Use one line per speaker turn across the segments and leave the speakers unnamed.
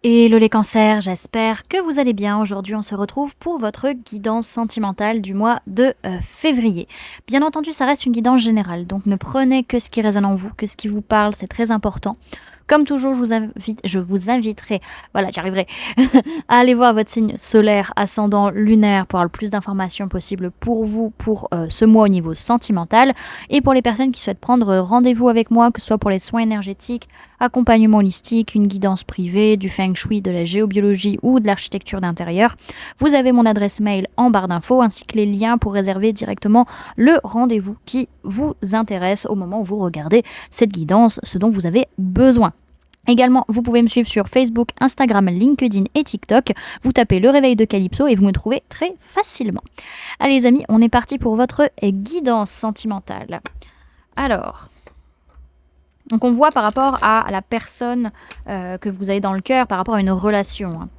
Hello les cancers, j'espère que vous allez bien. Aujourd'hui, on se retrouve pour votre guidance sentimentale du mois de février. Bien entendu, ça reste une guidance générale, donc ne prenez que ce qui résonne en vous, que ce qui vous parle, c'est très important. Comme toujours, je vous inviterai, voilà, j'y arriverai, à aller voir votre signe solaire, ascendant, lunaire pour avoir le plus d'informations possible pour vous, pour ce mois au niveau sentimental. Et pour les personnes qui souhaitent prendre rendez-vous avec moi, que ce soit pour les soins énergétiques, accompagnement holistique, une guidance privée, du feng shui, de la géobiologie ou de l'architecture d'intérieur, vous avez mon adresse mail en barre d'infos ainsi que les liens pour réserver directement le rendez-vous qui vous intéresse au moment où vous regardez cette guidance, ce dont vous avez besoin. Également, vous pouvez me suivre sur Facebook, Instagram, LinkedIn et TikTok. Vous tapez le réveil de Calypso et vous me trouvez très facilement. Allez les amis, on est parti pour votre guidance sentimentale. Alors, donc on voit par rapport à la personne que vous avez dans le cœur, par rapport à une relation.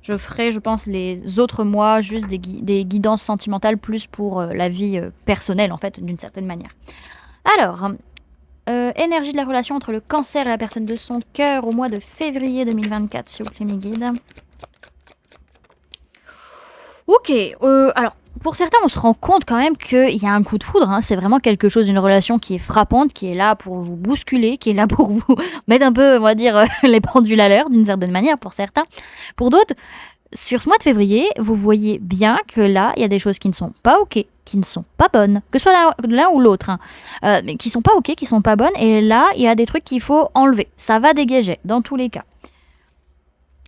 Je ferai, je pense, les autres mois juste des guidances sentimentales plus pour la vie personnelle, en fait, d'une certaine manière. Alors, énergie de la relation entre le cancer et la personne de son cœur au mois de février 2024, s'il vous plaît, mes guides. Ok, alors, pour certains, on se rend compte quand même qu'il y a un coup de foudre. Hein. C'est vraiment quelque chose, une relation qui est frappante, qui est là pour vous bousculer, qui est là pour vous mettre un peu, on va dire, les pendules à l'heure, d'une certaine manière, pour certains. Pour d'autres, sur ce mois de février, vous voyez bien que là, il y a des choses qui ne sont pas ok, qui ne sont pas bonnes, que ce soit l'un ou l'autre, hein, mais qui sont pas ok, qui sont pas bonnes. Et là, il y a des trucs qu'il faut enlever. Ça va dégager, dans tous les cas.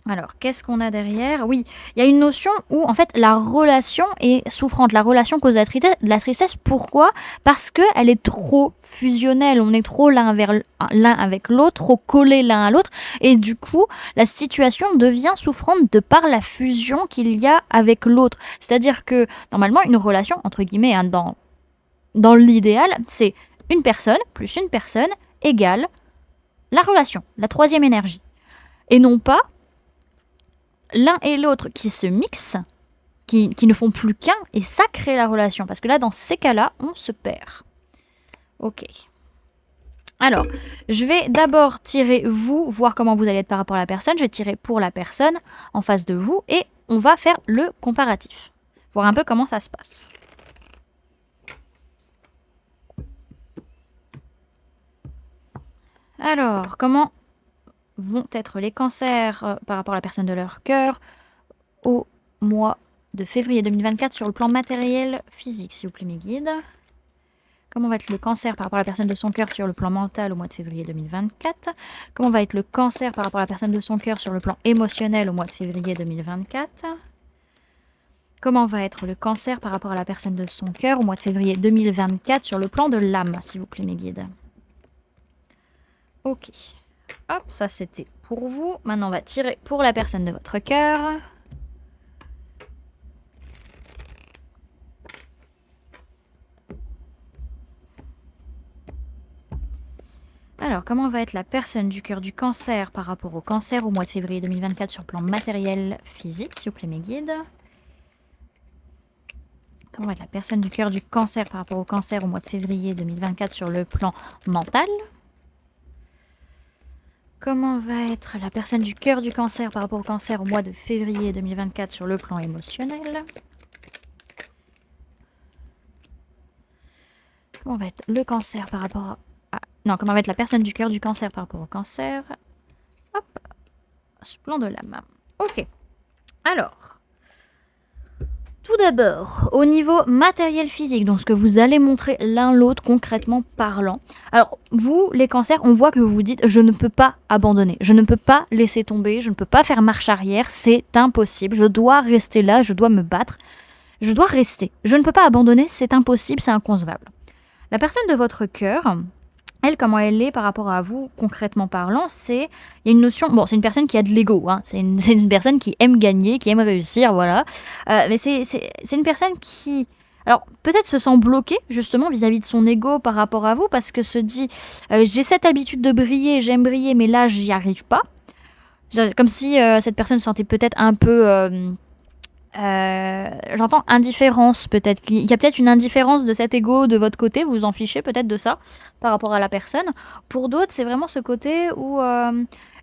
Alors, qu'est-ce qu'on a derrière? Oui, il y a une notion où, en fait, la relation est souffrante. La relation cause de la tristesse. Pourquoi? Parce qu'elle est trop fusionnelle. On est trop l'un avec l'autre, trop collés l'un à l'autre. Et du coup, la situation devient souffrante de par la fusion qu'il y a avec l'autre. C'est-à-dire que, normalement, une relation, entre guillemets, hein, dans l'idéal, c'est une personne plus une personne égale la relation, la troisième énergie. Et non pas l'un et l'autre qui se mixent, qui ne font plus qu'un, et ça crée la relation. Parce que là, dans ces cas-là, on se perd. Ok. Alors, je vais d'abord tirer vous, voir comment vous allez être par rapport à la personne. Je vais tirer pour la personne en face de vous, et on va faire le comparatif. Voir un peu comment ça se passe. Alors, comment vont être les cancers par rapport à la personne de leur cœur au mois de février 2024 sur le plan matériel physique, s'il vous plaît, mes guides. Comment va être le cancer par rapport à la personne de son cœur sur le plan mental au mois de février 2024? Comment va être le cancer par rapport à la personne de son cœur sur le plan émotionnel au mois de février 2024? Comment va être le cancer par rapport à la personne de son cœur au mois de février 2024 sur le plan de l'âme, s'il vous plaît, mes guides? Ok. Hop, ça c'était pour vous. Maintenant, on va tirer pour la personne de votre cœur. Alors, comment va être la personne du cœur du cancer par rapport au cancer au mois de février 2024 sur le plan matériel physique, s'il vous plaît, mes guides? Comment va être la personne du cœur du cancer par rapport au cancer au mois de février 2024 sur le plan mental? Comment va être la personne du cœur du cancer par rapport au cancer au mois de février 2024 sur le plan émotionnel? Comment va être le cancer par rapport à... Non, comment va être la personne du cœur du cancer par rapport au cancer? Hop, ce plan de l'âme. Ok. Alors, tout d'abord, au niveau matériel physique, donc ce que vous allez montrer l'un l'autre concrètement parlant. Alors, vous, les cancers, on voit que vous vous dites « je ne peux pas abandonner, je ne peux pas laisser tomber, je ne peux pas faire marche arrière, c'est impossible, je dois rester là, je dois me battre, je dois rester, je ne peux pas abandonner, c'est impossible, c'est inconcevable ». La personne de votre cœur, elle, comment elle est par rapport à vous, concrètement parlant, il y a une notion, bon, c'est une personne qui a de l'ego, hein, c'est une personne qui aime gagner, qui aime réussir, voilà, mais c'est une personne qui, alors, peut-être se sent bloquée, justement, vis-à-vis de son ego par rapport à vous, parce que se dit, j'ai cette habitude de briller, j'aime briller, mais là, j'y arrive pas. Comme si cette personne se sentait peut-être un peu... j'entends indifférence peut-être. Il y a peut-être une indifférence de cet ego de votre côté, vous vous en fichez peut-être de ça par rapport à la personne. Pour d'autres, c'est vraiment ce côté où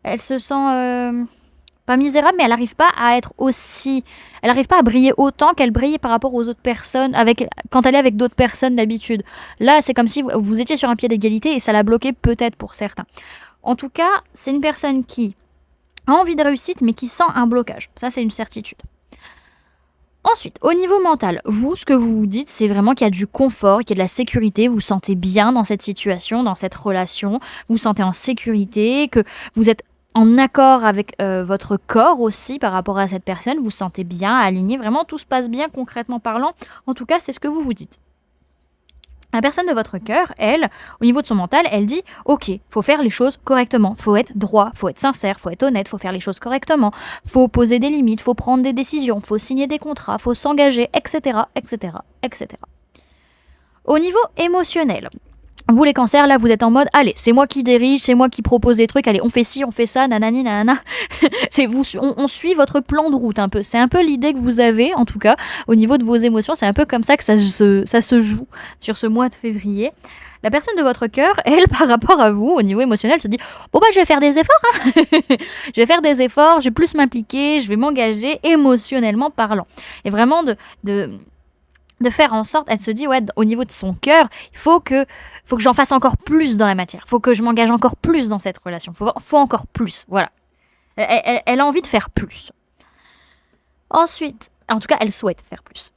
elle se sent pas misérable, mais elle n'arrive pas à être aussi... Elle n'arrive pas à briller autant qu'elle brille par rapport aux autres personnes, quand elle est avec d'autres personnes d'habitude. Là, c'est comme si vous étiez sur un pied d'égalité et ça l'a bloqué peut-être pour certains. En tout cas, c'est une personne qui a envie de réussite, mais qui sent un blocage. Ça, c'est une certitude. Ensuite, au niveau mental, vous, ce que vous vous dites, c'est vraiment qu'il y a du confort, qu'il y a de la sécurité, vous vous sentez bien dans cette situation, dans cette relation, vous vous sentez en sécurité, que vous êtes en accord avec votre corps aussi par rapport à cette personne, vous vous sentez bien, aligné, vraiment tout se passe bien concrètement parlant. En tout cas, c'est ce que vous vous dites. La personne de votre cœur, elle, au niveau de son mental, elle dit « Ok, faut faire les choses correctement, faut être droit, faut être sincère, faut être honnête, faut faire les choses correctement, faut poser des limites, faut prendre des décisions, faut signer des contrats, faut s'engager, etc., etc., etc. » Au niveau émotionnel, vous les cancers, là, vous êtes en mode « Allez, c'est moi qui dirige, c'est moi qui propose des trucs, allez, on fait ci, on fait ça, nanani, nanana. » on suit votre plan de route un peu. C'est un peu l'idée que vous avez, en tout cas, au niveau de vos émotions. C'est un peu comme ça que ça se joue sur ce mois de février. La personne de votre cœur, elle, par rapport à vous, au niveau émotionnel, se dit « Bon, bah, je vais faire des efforts, hein. Je vais faire des efforts, je vais plus m'impliquer, je vais m'engager émotionnellement parlant. » Et vraiment de faire en sorte, elle se dit, ouais, au niveau de son cœur, il faut que j'en fasse encore plus dans la matière. Il faut que je m'engage encore plus dans cette relation. Faut encore plus, voilà. Elle a envie de faire plus. Ensuite, en tout cas, elle souhaite faire plus.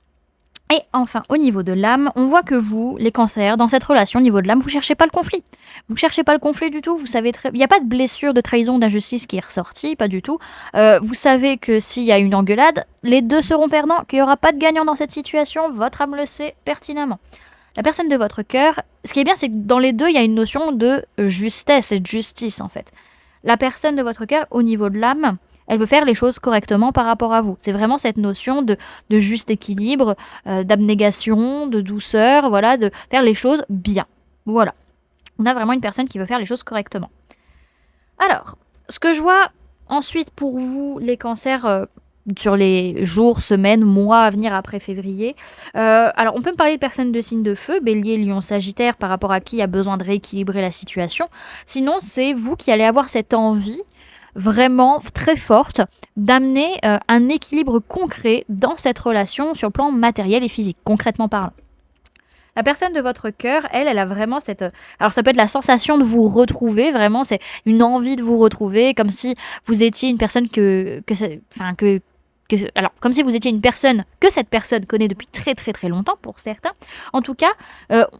Et enfin, au niveau de l'âme, on voit que vous, les cancers, dans cette relation, au niveau de l'âme, vous ne cherchez pas le conflit. Vous ne cherchez pas le conflit du tout. Vous savez il n'y a pas de blessure, de trahison, d'injustice qui est ressortie, pas du tout. Vous savez que s'il y a une engueulade, les deux seront perdants, qu'il n'y aura pas de gagnant dans cette situation. Votre âme le sait pertinemment. La personne de votre cœur, ce qui est bien, c'est que dans les deux, il y a une notion de justesse et de justice, en fait. La personne de votre cœur, au niveau de l'âme, elle veut faire les choses correctement par rapport à vous. C'est vraiment cette notion de juste équilibre, d'abnégation, de douceur, voilà, de faire les choses bien. Voilà. On a vraiment une personne qui veut faire les choses correctement. Alors, ce que je vois ensuite pour vous, les cancers, sur les jours, semaines, mois à venir après février. Alors, on peut me parler de personnes de signes de feu, Bélier, Lion, Sagittaire, par rapport à qui il y a besoin de rééquilibrer la situation. Sinon, c'est vous qui allez avoir cette envie vraiment très forte d'amener un équilibre concret dans cette relation sur le plan matériel et physique, concrètement parlant. La personne de votre cœur, elle a vraiment cette... Alors ça peut être la sensation de vous retrouver, vraiment, c'est une envie de vous retrouver, comme si vous étiez une personne alors, comme si vous étiez une personne que cette personne connaît depuis très très très longtemps pour certains. En tout cas,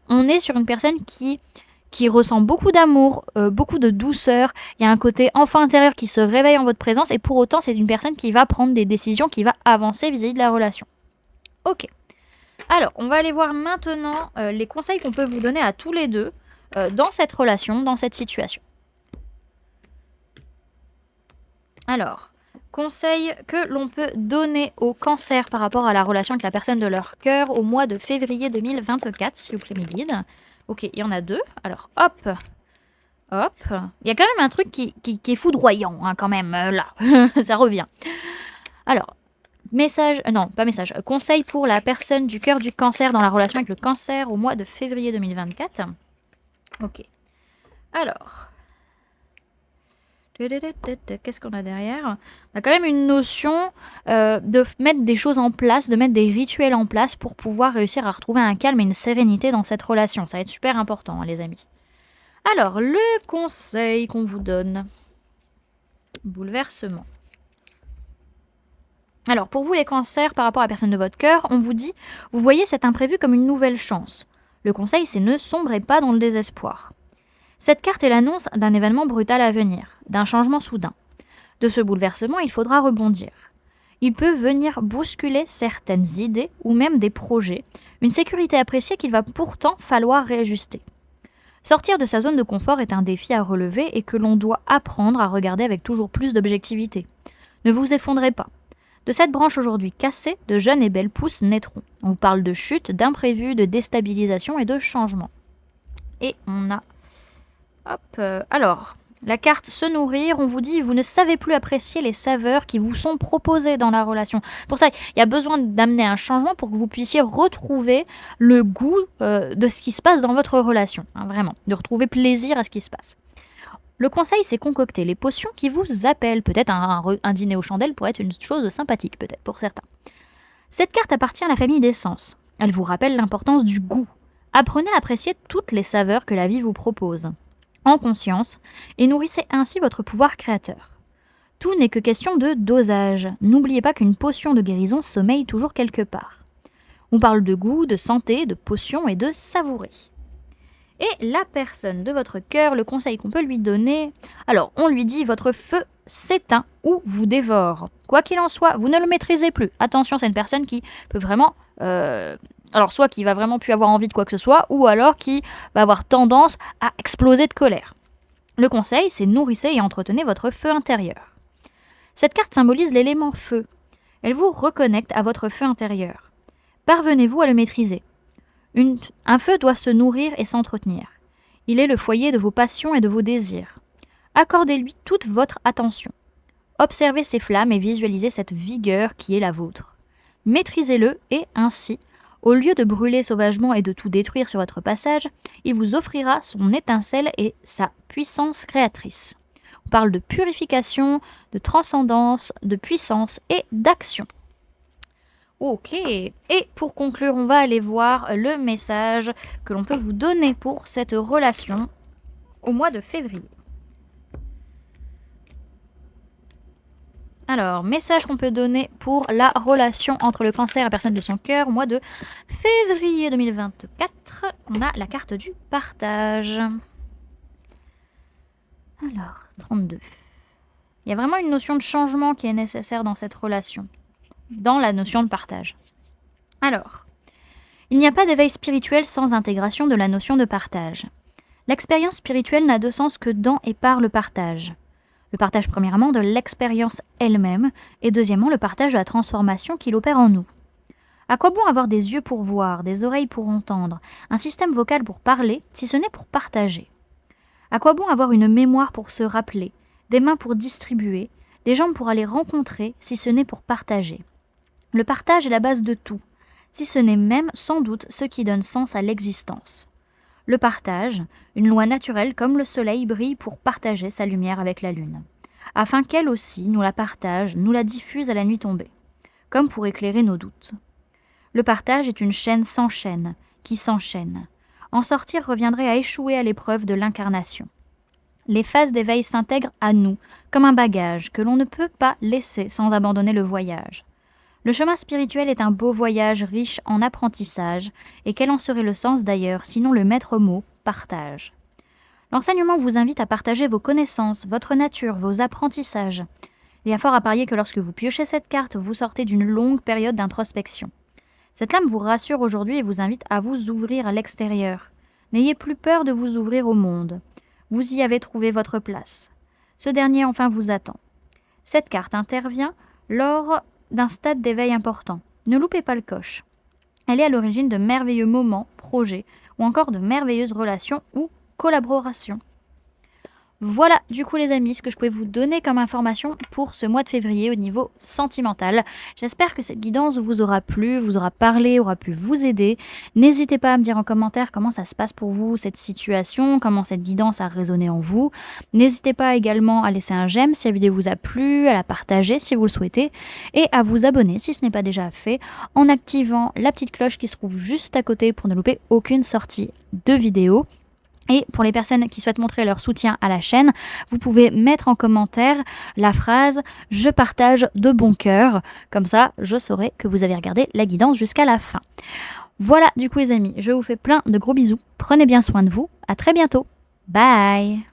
on est sur une personne qui ressent beaucoup d'amour, beaucoup de douceur. Il y a un côté enfant intérieur qui se réveille en votre présence et pour autant, c'est une personne qui va prendre des décisions, qui va avancer vis-à-vis de la relation. Ok. Alors, on va aller voir maintenant les conseils qu'on peut vous donner à tous les deux dans cette relation, dans cette situation. Alors, conseils que l'on peut donner aux cancers par rapport à la relation avec la personne de leur cœur au mois de février 2024, s'il vous plaît, mes guides. Ok, il y en a deux. Alors, hop. Il y a quand même un truc qui est foudroyant, hein, quand même, là. Ça revient. Alors, conseil pour la personne du cœur du cancer dans la relation avec le cancer au mois de février 2024. Ok. Alors. Qu'est-ce qu'on a derrière ? On a quand même une notion de mettre des choses en place, de mettre des rituels en place pour pouvoir réussir à retrouver un calme et une sérénité dans cette relation. Ça va être super important, hein, les amis. Alors, le conseil qu'on vous donne. Bouleversement. Alors, pour vous les cancers, par rapport à la personne de votre cœur, on vous dit, vous voyez cet imprévu comme une nouvelle chance. Le conseil, c'est ne sombrez pas dans le désespoir. Cette carte est l'annonce d'un événement brutal à venir, d'un changement soudain. De ce bouleversement, il faudra rebondir. Il peut venir bousculer certaines idées ou même des projets, une sécurité appréciée qu'il va pourtant falloir réajuster. Sortir de sa zone de confort est un défi à relever et que l'on doit apprendre à regarder avec toujours plus d'objectivité. Ne vous effondrez pas. De cette branche aujourd'hui cassée, de jeunes et belles pousses naîtront. On vous parle de chute, d'imprévus, de déstabilisation et de changement. Et on a... alors, la carte se nourrir, on vous dit, vous ne savez plus apprécier les saveurs qui vous sont proposées dans la relation. Pour ça, il y a besoin d'amener un changement pour que vous puissiez retrouver le goût de ce qui se passe dans votre relation. Hein, vraiment, de retrouver plaisir à ce qui se passe. Le conseil, c'est concocter les potions qui vous appellent. Peut-être un dîner aux chandelles pourrait être une chose sympathique, peut-être pour certains. Cette carte appartient à la famille des sens. Elle vous rappelle l'importance du goût. Apprenez à apprécier toutes les saveurs que la vie vous propose, en conscience, et nourrissez ainsi votre pouvoir créateur. Tout n'est que question de dosage. N'oubliez pas qu'une potion de guérison sommeille toujours quelque part. On parle de goût, de santé, de potion et de savourer. Et la personne de votre cœur, le conseil qu'on peut lui donner, alors on lui dit votre feu s'éteint ou vous dévore. Quoi qu'il en soit, vous ne le maîtrisez plus. Attention, c'est une personne qui peut vraiment... alors soit qui va vraiment plus avoir envie de quoi que ce soit, ou alors qui va avoir tendance à exploser de colère. Le conseil, c'est nourrissez et entretenez votre feu intérieur. Cette carte symbolise l'élément feu. Elle vous reconnecte à votre feu intérieur. Parvenez-vous à le maîtriser ? Un feu doit se nourrir et s'entretenir. Il est le foyer de vos passions et de vos désirs. Accordez-lui toute votre attention. Observez ces flammes et visualisez cette vigueur qui est la vôtre. Maîtrisez-le et ainsi, au lieu de brûler sauvagement et de tout détruire sur votre passage, il vous offrira son étincelle et sa puissance créatrice. On parle de purification, de transcendance, de puissance et d'action. Ok, et pour conclure, on va aller voir le message que l'on peut vous donner pour cette relation au mois de février. Alors, message qu'on peut donner pour la relation entre le cancer et la personne de son cœur au mois de février 2024. On a la carte du partage. Alors, 32. Il y a vraiment une notion de changement qui est nécessaire dans cette relation, dans la notion de partage. Alors, il n'y a pas d'éveil spirituel sans intégration de la notion de partage. L'expérience spirituelle n'a de sens que dans et par le partage. Le partage premièrement de l'expérience elle-même et deuxièmement le partage de la transformation qu'il opère en nous. À quoi bon avoir des yeux pour voir, des oreilles pour entendre, un système vocal pour parler, si ce n'est pour partager ? À quoi bon avoir une mémoire pour se rappeler, des mains pour distribuer, des jambes pour aller rencontrer, si ce n'est pour partager ? Le partage est la base de tout, si ce n'est même sans doute ce qui donne sens à l'existence. Le partage, une loi naturelle comme le soleil brille pour partager sa lumière avec la lune, afin qu'elle aussi nous la partage, nous la diffuse à la nuit tombée, comme pour éclairer nos doutes. Le partage est une chaîne sans chaîne, qui s'enchaîne. En sortir reviendrait à échouer à l'épreuve de l'incarnation. Les phases d'éveil s'intègrent à nous, comme un bagage que l'on ne peut pas laisser sans abandonner le voyage. Le chemin spirituel est un beau voyage riche en apprentissage, et quel en serait le sens d'ailleurs, sinon le maître mot « partage ». L'enseignement vous invite à partager vos connaissances, votre nature, vos apprentissages. Il y a fort à parier que lorsque vous piochez cette carte, vous sortez d'une longue période d'introspection. Cette lame vous rassure aujourd'hui et vous invite à vous ouvrir à l'extérieur. N'ayez plus peur de vous ouvrir au monde. Vous y avez trouvé votre place. Ce dernier enfin vous attend. Cette carte intervient lors d'un stade d'éveil important. Ne loupez pas le coche. Elle est à l'origine de merveilleux moments, projets, ou encore de merveilleuses relations ou collaborations. Voilà, du coup les amis, ce que je pouvais vous donner comme information pour ce mois de février au niveau sentimental. J'espère que cette guidance vous aura plu, vous aura parlé, aura pu vous aider. N'hésitez pas à me dire en commentaire comment ça se passe pour vous, cette situation, comment cette guidance a résonné en vous. N'hésitez pas également à laisser un j'aime si la vidéo vous a plu, à la partager si vous le souhaitez, et à vous abonner si ce n'est pas déjà fait, en activant la petite cloche qui se trouve juste à côté pour ne louper aucune sortie de vidéo. Et pour les personnes qui souhaitent montrer leur soutien à la chaîne, vous pouvez mettre en commentaire la phrase « Je partage de bon cœur ». Comme ça, je saurai que vous avez regardé la guidance jusqu'à la fin. Voilà, du coup les amis, je vous fais plein de gros bisous. Prenez bien soin de vous. À très bientôt. Bye.